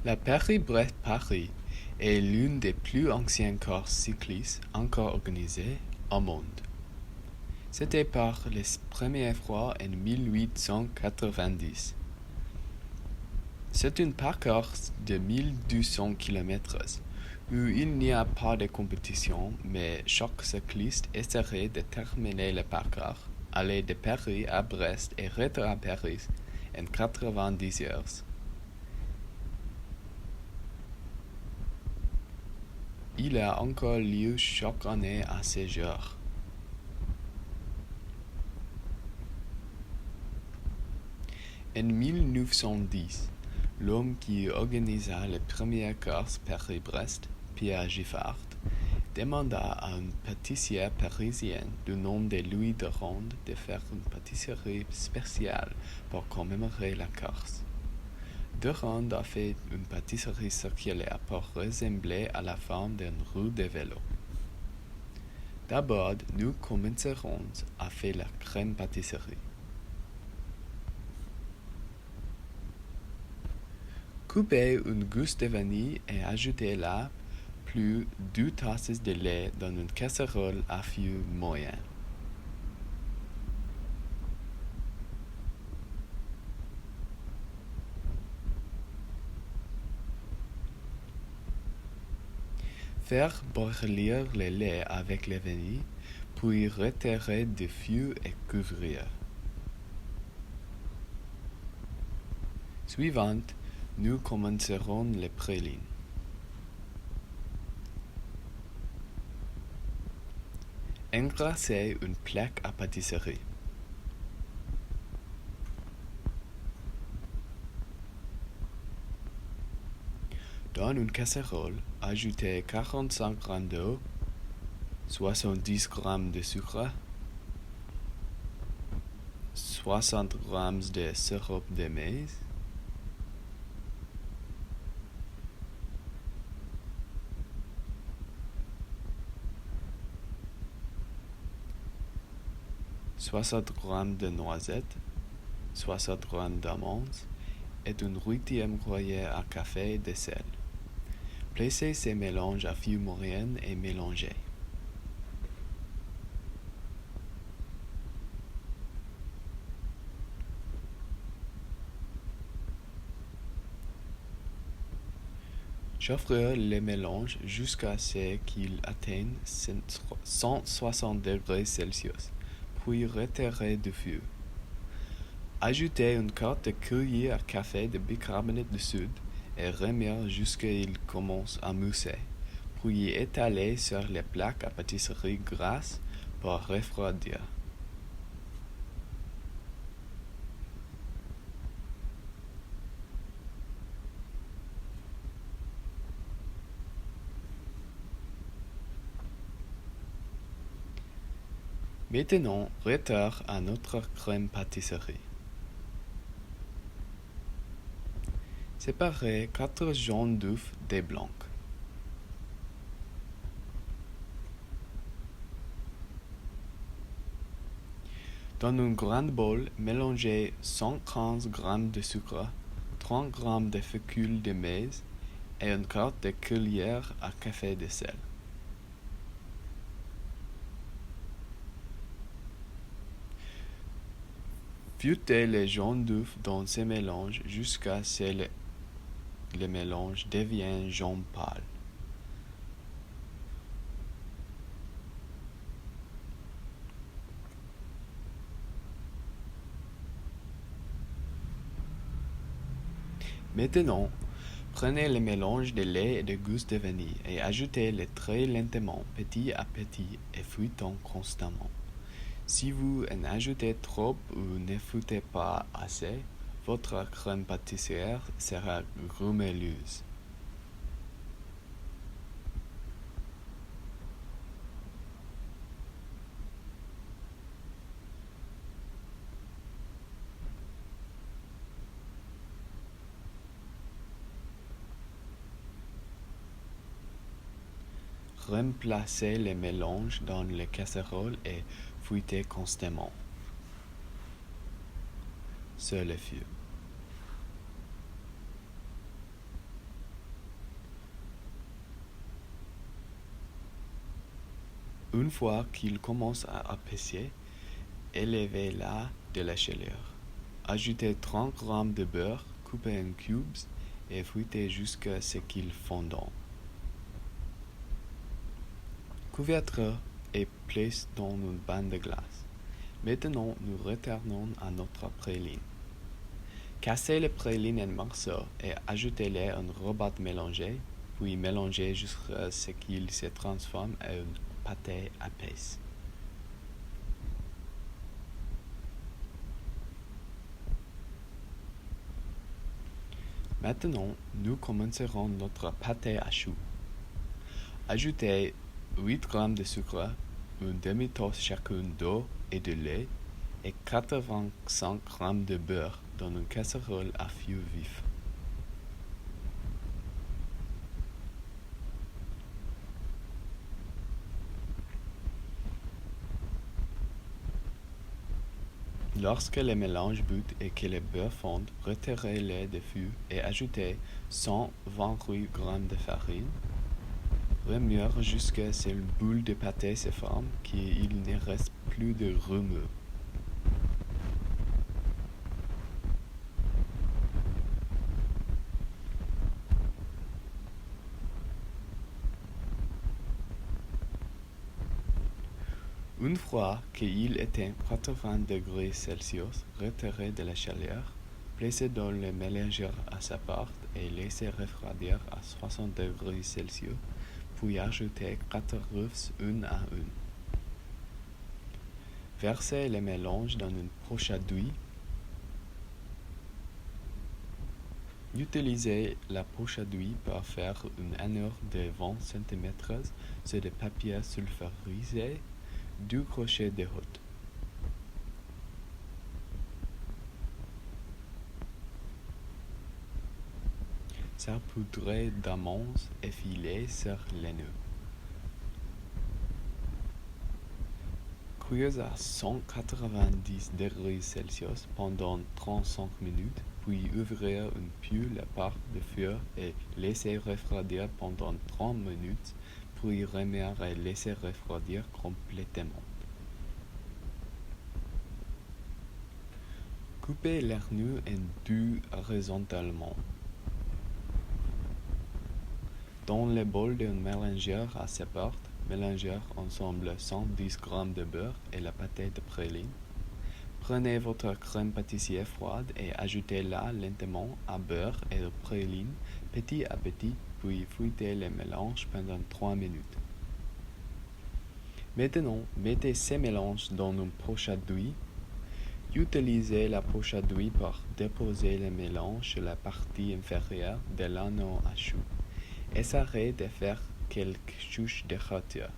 La Paris-Brest-Paris est l'une des plus anciennes courses cyclistes encore organisées au monde. C'était par les premières fois en 1890. C'est une parcours de 1200 km où il n'y a pas de compétition, mais chaque cycliste essaierait de terminer le parcours, aller de Paris à Brest et retour à Paris en 90 heures. Il a encore lieu chaque année à ce jour. En 1910, l'homme qui organisa les premières courses Paris-Brest, Pierre Giffard, demanda à un pâtissier parisien du nom de Louis de Ronde de faire une pâtisserie spéciale pour commémorer la course. De Ronde a fait une pâtisserie circulaire pour ressembler à la forme d'une roue de vélo. D'abord, nous commencerons à faire la crème pâtisserie. Coupez une gousse de vanille et ajoutez-la plus 2 tasses de lait dans une casserole à feu moyen. Faire bouillir le lait avec la vanille, puis retirer du feu et couvrir. Suivante, nous commencerons les pralines. Engraissez une plaque à pâtisserie. Dans une casserole, ajoutez 45 g d'eau, 70 g de sucre, 60 g de sirop de maïs, soixante g de noisettes, 60 g d'amandes et une huitième cuillère à café de sel. Placez ces mélanges à feu moyen et mélangez. Chauffer le mélange jusqu'à ce qu'il atteigne 160 degrés Celsius, puis retirer du feu. Ajoutez une quart de cuillère à café de bicarbonate de soude et remuez jusqu'à ce qu'il commence à mousser, puis étalez sur les plaques à pâtisserie grasses pour refroidir. Maintenant, retour à notre crème pâtisserie. Séparez 4 jaunes d'œufs des blancs. Dans une grande bol, mélangez 115 g de sucre, 30 g de fécule de maïs et une quart de cuillère à café de sel. Fouettez les jaunes d'œufs dans ce mélange jusqu'à ce que le mélange devienne jaune pâle. Maintenant, prenez le mélange de lait et de gousse de vanille et ajoutez-le très lentement, petit à petit et fouettant constamment. Si vous en ajoutez trop ou ne fouettez pas assez, votre crème pâtissière sera grumelueuse. Remplacez le mélange dans les casseroles et fouettez constamment sur le feu. Une fois qu'il commence à épaissir, élevez-la de la chaleur. Ajoutez 30 g de beurre coupé en cubes et fouettez jusqu'à ce qu'il fondant. Couverture et place dans une bande de glace. Maintenant, nous retournons à notre praline. Cassez le praline en morceaux et ajoutez-les en rabat mélangé, puis mélangez jusqu'à ce qu'il se transforme en une pâte épaisse. Maintenant, nous commencerons notre pâte à choux. Ajoutez 8 g de sucre, une demi-tasse chacune d'eau et de lait et 85 g de beurre dans une casserole à feu vif. Lorsque le mélange boute et que le beurre fonde, retirez-le du feu et ajoutez 128 g de farine. Remuez jusqu'à ce qu'une boule de pâte se forme, qu'il ne reste plus de remous. Une fois qu'il atteint 80 degrés Celsius, retirez de la chaleur, placez dans le mélangeur à sa porte et laissez refroidir à 60 degrés Celsius, puis ajoutez 4 œufs une à une. Versez le mélange dans une poche à douille. Utilisez la poche à douille pour faire une anneau de 20 cm sur de papier sulfurisé, 2 crochets de haut. Saupoudrez d'amandes effilées sur l'anneau. Cuisez à 190 degrés Celsius pendant 35 minutes, puis ouvrez une poêle par le feu et laissez refroidir pendant 30 minutes, puis remuer et laissez refroidir complètement. Coupez l'agneau en deux horizontalement. Dans le bol d'un mélangeur à sa porte, mélangez ensemble 110 g de beurre et la pâte de praline. Prenez votre crème pâtissière froide et ajoutez-la lentement à beurre et à praline petit à petit, puis fouettez le mélange pendant 3 minutes. Maintenant, mettez ces mélanges dans une poche à douille. Utilisez la poche à douille pour déposer le mélange sur la partie inférieure de l'anneau à choux. Essayez de faire quelques touches de hauteur.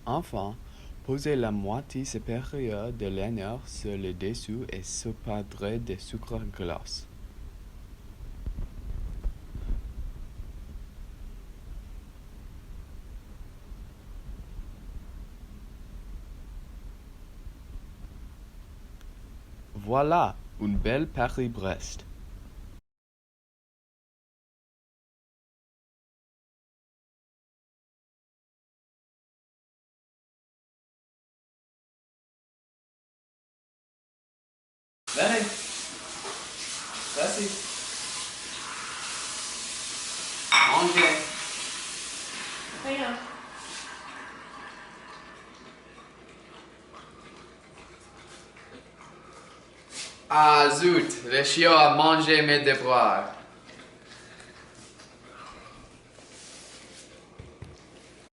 Enfin, posez la moitié supérieure de l'anneau sur le dessous et saupoudrez de sucre glace. Voilà, une belle Paris-Brest. Venez, vas-y, mangez. Rien. Ah zut, le chiot a mangé mes devoirs.